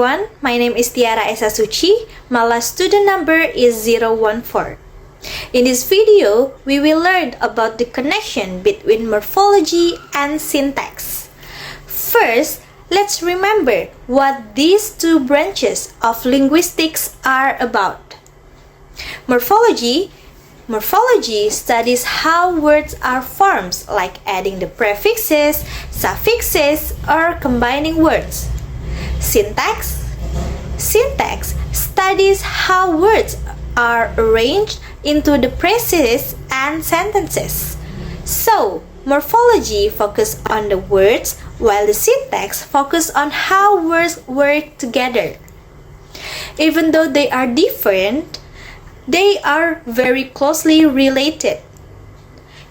everyone, my name is Tiara Esa Suci. My last student number is 014. In this video, we will learn about the connection between morphology and syntax. First, let's remember what these two branches of linguistics are about. Morphology studies how words are formed, like adding the prefixes, suffixes, or combining words. Syntax studies how words are arranged into the phrases and sentences. So, morphology focuses on the words, while the syntax focuses on how words work together. Even though they are different, they are very closely related.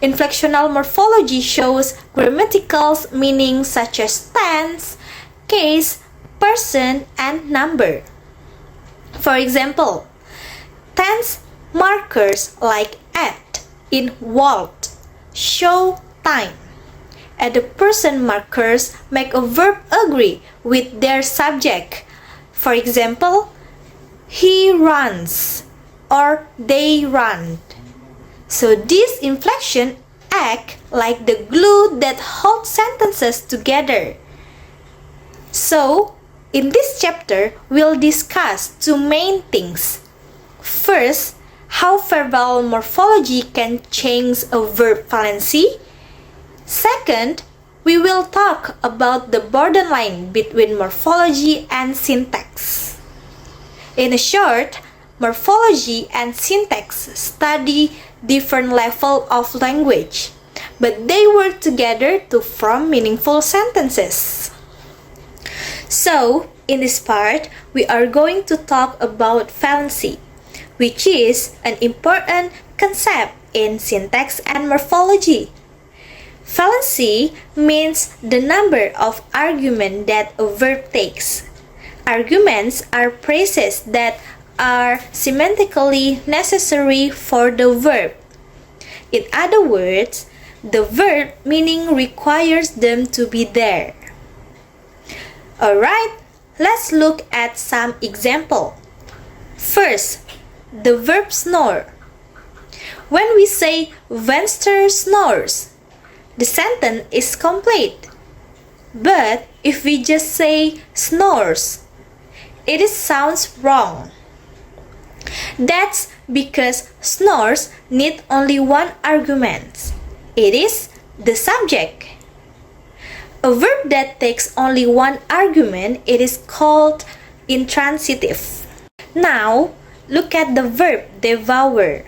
Inflectional morphology shows grammatical meanings such as tense, case, person, and number. For example, tense markers like at in walked show time, and the person markers make a verb agree with their subject. For example, he runs or they run. So these inflections act like the glue that holds sentences together. So, in this chapter, we'll discuss two main things. First, how verbal morphology can change a verb valency. Second, we will talk about the borderline between morphology and syntax. In short, morphology and syntax study different levels of language, but they work together to form meaningful sentences. So, in this part, we are going to talk about valency, which is an important concept in syntax and morphology. Valency means the number of arguments that a verb takes. Arguments are phrases that are semantically necessary for the verb. In other words, the verb meaning requires them to be there. Alright, let's look at some examples. First, the verb snore. When we say Venster snores, the sentence is complete. But if we just say snores, it sounds wrong. That's because snores need only one argument. It is the subject. A verb that takes only one argument, it is called intransitive. Now, look at the verb devour.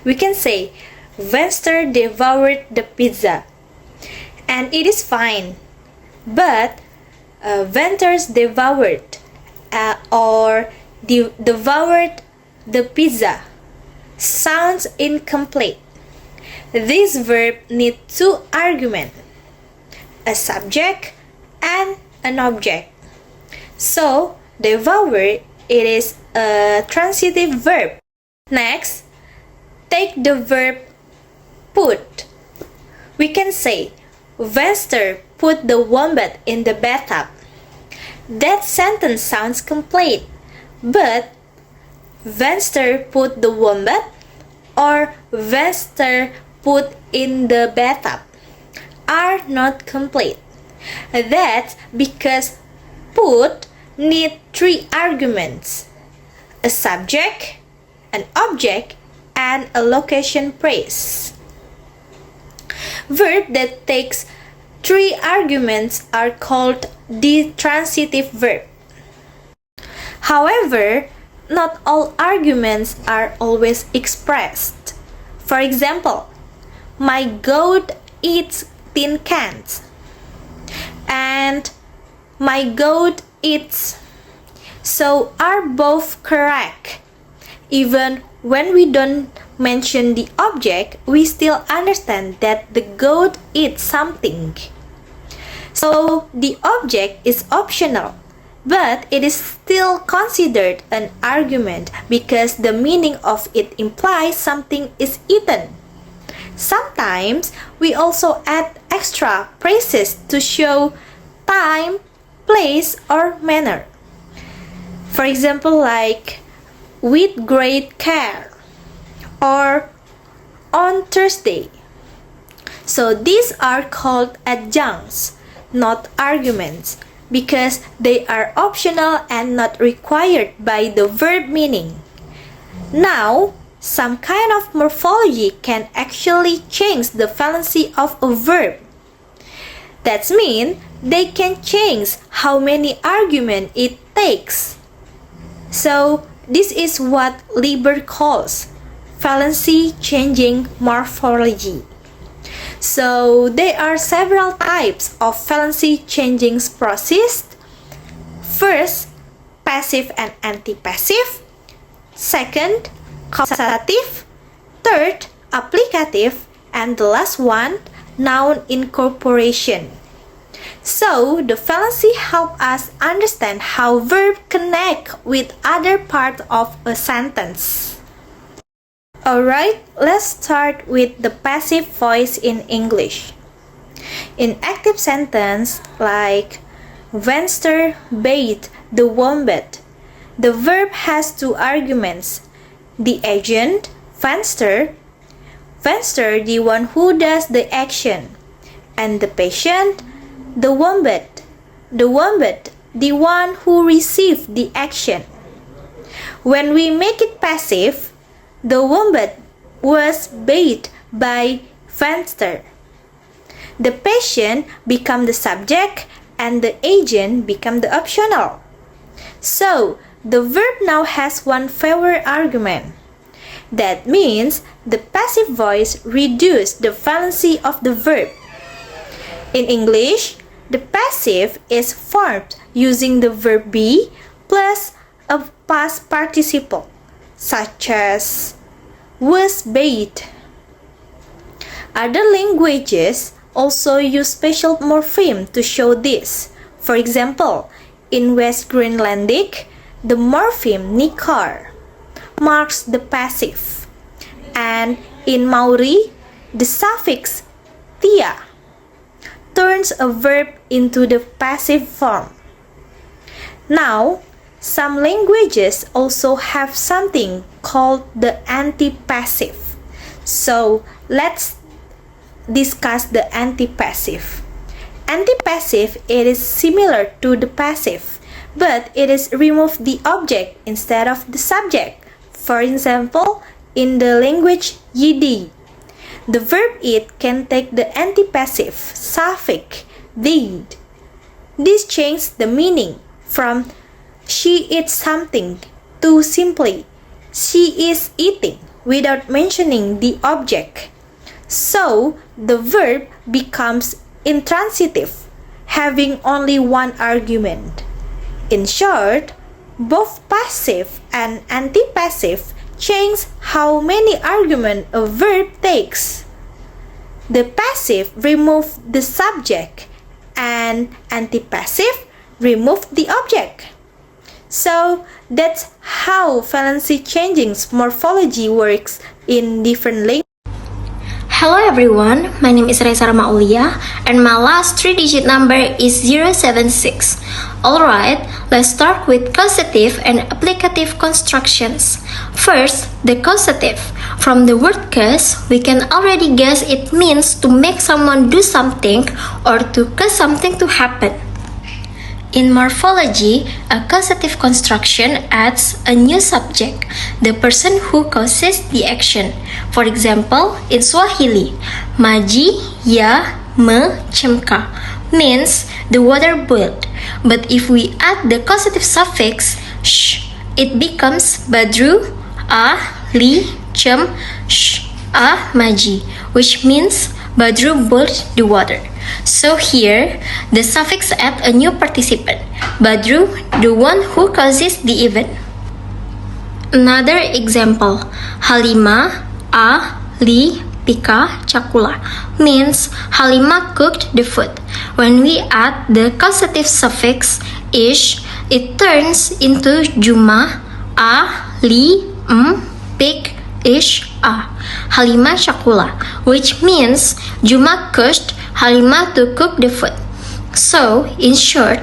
We can say, Venster devoured the pizza. And it is fine. But, Vensters devoured or devoured the pizza sounds incomplete. This verb needs two arguments, a subject and an object. So, devour, it is a transitive verb. Next, take the verb put. We can say, Venster put the wombat in the bathtub. That sentence sounds complete, but Venster put the wombat or Venster put in the bathtub are not complete. That's because put need three arguments, a subject, an object, and a location phrase. Verb that takes three arguments are called the transitive verb. However, not all arguments are always expressed. For example, my goat eats tin cans and my goat eats, so are both correct. Even when we don't mention the object, we still understand that the goat eats something. So the object is optional, but it is still considered an argument because the meaning of it implies something is eaten. Sometimes we also add extra phrases to show time, place, or manner. For example, like with great care or on Thursday. So these are called adjuncts, not arguments, because they are optional and not required by the verb meaning. Now, some kind of morphology can actually change the valency of a verb. That means they can change how many arguments it takes. So, this is what Lieber calls valency changing morphology. So, there are several types of valency changing process. First, passive and antipassive. Second, causative. Third, applicative. And the last one, noun incorporation. So, the valency helps us understand how verbs connect with other parts of a sentence. Alright, let's start with the passive voice in English. In active sentence like Venster bathed the wombat, the verb has two arguments. The agent, Venster, the one who does the action, and the patient, the wombat, the one who received the action. When we make it passive, the wombat was bathed by Venster. The patient become the subject and the agent become the optional. So, the verb now has one favor argument. That means the passive voice reduces the valency of the verb. In English, the passive is formed using the verb be plus a past participle, such as was bathed. Other languages also use special morpheme to show this. For example, in West Greenlandic, the morpheme nikar marks the passive, and in Maori, the suffix tia turns a verb into the passive form. Now, some languages also have something called the antipassive. So, let's discuss the antipassive. Antipassive, it is similar to the passive, but it is remove the object instead of the subject. For example, in the language Yiddi, the verb eat can take the antipassive suffix did. This changes the meaning from she eats something to simply she is eating without mentioning the object. So, the verb becomes intransitive, having only one argument. In short, both passive and antipassive change how many arguments a verb takes. The passive removes the subject and antipassive removes the object. So that's how valency changing morphology works in different languages. Hello everyone, my name is Reza Maulia and my last 3-digit number is 076. Alright, let's start with causative and applicative constructions. First, the causative. From the word cause, we can already guess it means to make someone do something or to cause something to happen. In morphology, a causative construction adds a new subject, the person who causes the action. For example, in Swahili, maji ya mechemka means the water boiled. But if we add the causative suffix sh, it becomes badru a li chem sh a maji, which means Badru boiled the water. So here, the suffix adds a new participant, Badru, the one who causes the event. Another example, Halima a li pika cakula means Halima cooked the food. When we add the causative suffix ish, it turns into Juma a li pik ish a Halima cakula, which means Juma caused Halima to cook the food. So, in short,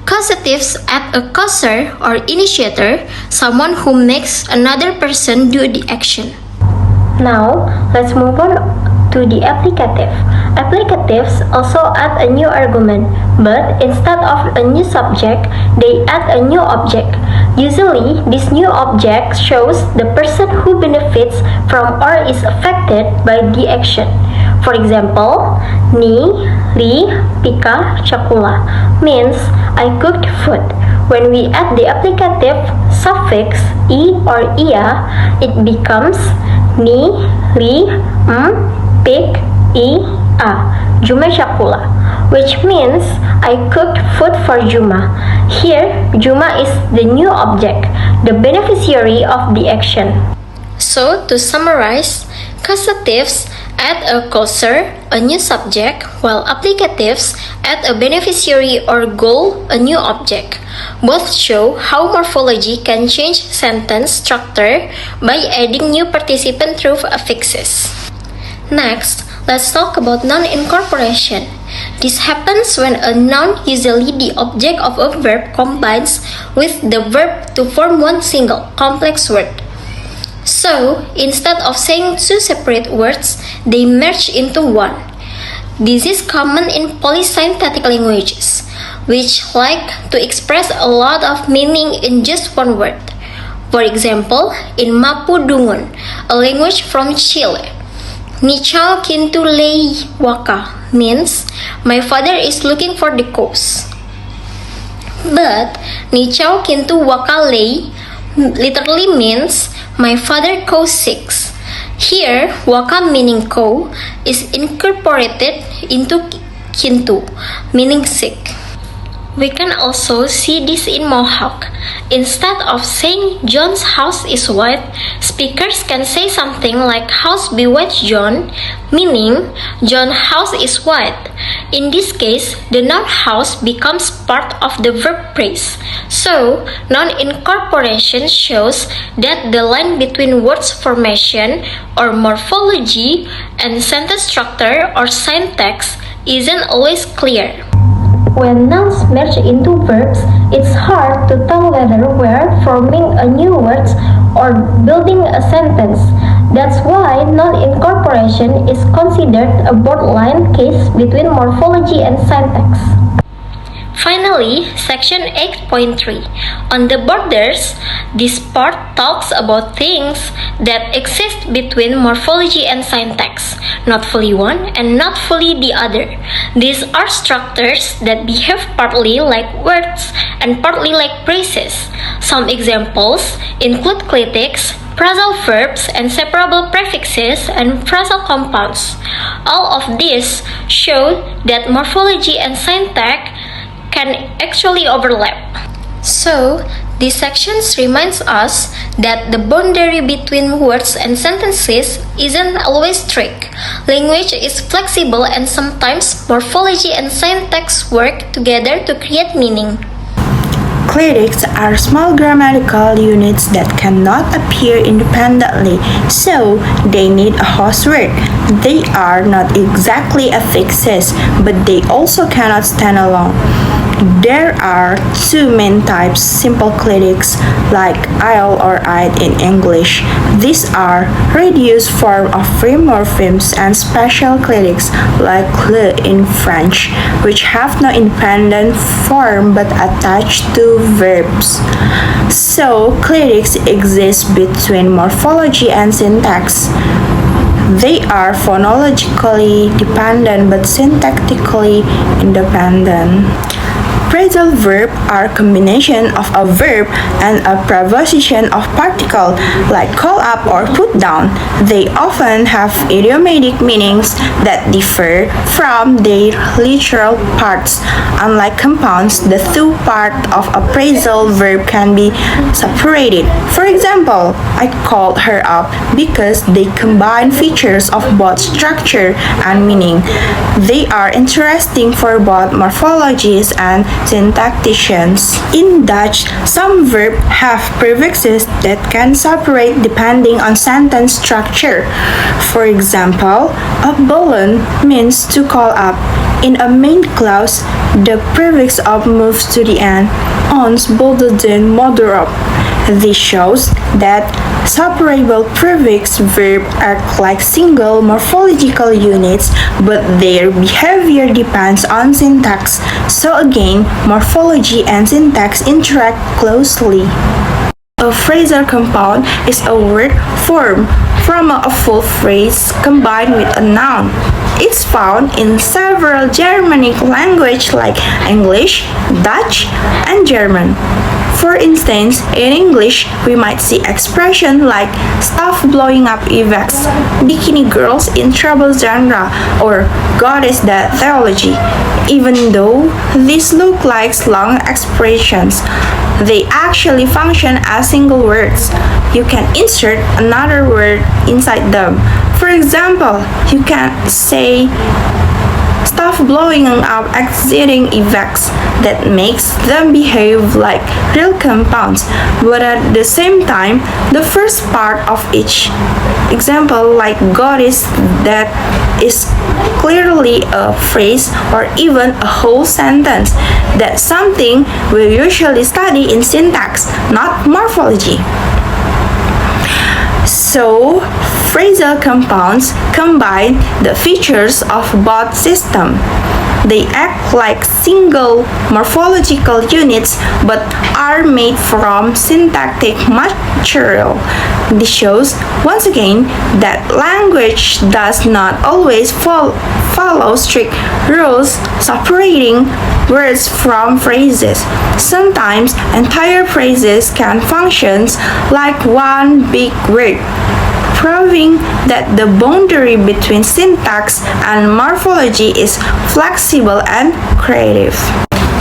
Causatives add a causer or initiator, someone who makes another person do the action. Now, let's move on to the applicative. Applicatives also add a new argument, but instead of a new subject, they add a new object. Usually, this new object shows the person who benefits from or is affected by the action. For example, ni, li, pika, chakula means I cooked food. When we add the applicative suffix i or ia, it becomes ni, li, pik, i, a, Juma chakula, which means I cooked food for Juma. Here, Juma is the new object, the beneficiary of the action. So, to summarize, causatives add a causer, a new subject, while applicatives add a beneficiary or goal, a new object. Both show how morphology can change sentence structure by adding new participant through affixes. Next, let's talk about noun incorporation. This happens when a noun, usually the object of a verb, combines with the verb to form one single, complex word. So, instead of saying two separate words, they merge into one. This is common in polysynthetic languages, which like to express a lot of meaning in just one word. For example, in Mapudungun, a language from Chile, Nichao kintu lei waka means my father is looking for the coast. But Nichao kintu waka lei literally means my father goes sick. Here, waka meaning ko is incorporated into kintu meaning sick. We can also see this in Mohawk. Instead of saying John's house is white, speakers can say something like house be white John, meaning John's house is white. In this case, the noun house becomes part of the verb phrase. So, noun incorporation shows that the line between words formation or morphology and sentence structure or syntax isn't always clear. When nouns merge into verbs, it's hard to tell whether we're forming a new word or building a sentence. That's why noun incorporation is considered a borderline case between morphology and syntax. Finally, section 8.3. On the borders, this part talks about things that exist between morphology and syntax, not fully one and not fully the other. These are structures that behave partly like words and partly like phrases. Some examples include clitics, phrasal verbs, and separable prefixes and phrasal compounds. All of these show that morphology and syntax can actually overlap. So, these sections reminds us that the boundary between words and sentences isn't always strict. Language is flexible and sometimes morphology and syntax work together to create meaning. Clitics are small grammatical units that cannot appear independently, so they need a host word. They are not exactly affixes, but they also cannot stand alone. There are two main types, simple clitics like I'll or I'd in English. These are reduced form of free morphemes and special clitics like le in French, which have no independent form but attached to verbs. So, clitics exist between morphology and syntax. They are phonologically dependent but syntactically independent. Phrasal verbs are a combination of a verb and a preposition of particle, like call up or put down. They often have idiomatic meanings that differ from their literal parts. Unlike compounds, the two parts of a phrasal verb can be separated. For example, I called her up because they combine features of both structure and meaning. They are interesting for both morphologists and syntacticians. In Dutch, some verbs have prefixes that can separate depending on sentence structure. For example, a balloon means to call up. In a main clause, The prefix of moves to the end, ons bolder than mother up. This shows that separable prefix verbs act like single morphological units, but their behavior depends on syntax. So again, morphology and syntax interact closely. A phrasal compound is a word formed from a full phrase combined with a noun. It's found in several Germanic languages like English, Dutch, and German. For instance, in English, we might see expressions like stuff blowing up effects, bikini girls in trouble genre, or God is that theology. Even though these look like long expressions, they actually function as single words. You can insert another word inside them. For example, you can say stuff blowing up exciting effects that makes them behave like real compounds, but at the same time, the first part of each example, like God is that, is clearly a phrase or even a whole sentence. That's something we usually study in syntax, not morphology. So, phrasal compounds combine the features of both systems. They act like single morphological units but are made from syntactic material. This shows, once again, that language does not always follow strict rules separating words from phrases. Sometimes entire phrases can function like one big word, proving that the boundary between syntax and morphology is flexible and creative.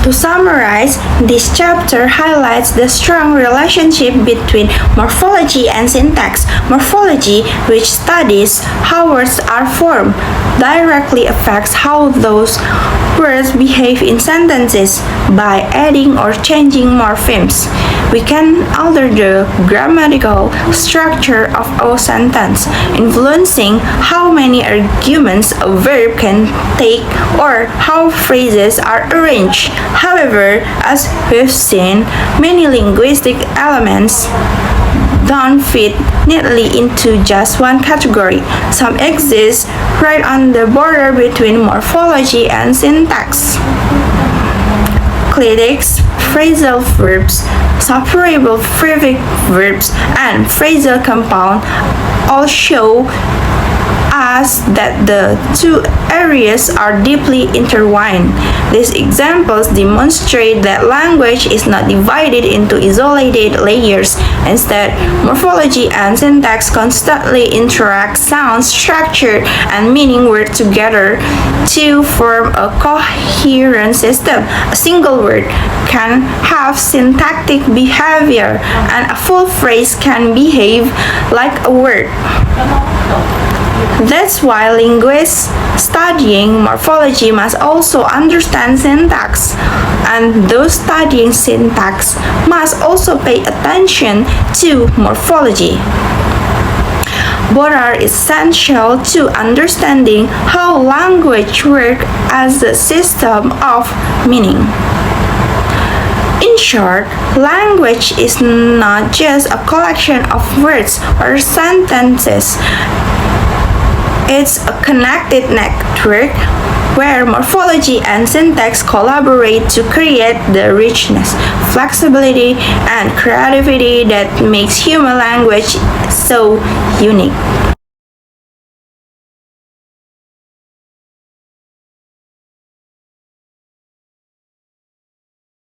To summarize, this chapter highlights the strong relationship between morphology and syntax. Morphology, which studies how words are formed, directly affects how those words behave in sentences by adding or changing morphemes. We can alter the grammatical structure of a sentence, influencing how many arguments a verb can take or how phrases are arranged. However, as we've seen, many linguistic elements don't fit neatly into just one category. Some exist right on the border between morphology and syntax. Clitics, phrasal verbs, separable prefix verbs, and phrasal compound all show us that the two areas are deeply intertwined. These examples demonstrate that language is not divided into isolated layers. Instead, morphology and syntax constantly interact. Sound, structure, and meaning work together to form a coherent system. A single word can have syntactic behavior, and a full phrase can behave like a word. That's why linguists studying morphology must also understand syntax, and those studying syntax must also pay attention to morphology. Both are essential to understanding how language works as a system of meaning. In short, language is not just a collection of words or sentences. It's a connected network where morphology and syntax collaborate to create the richness, flexibility, and creativity that makes human language so unique.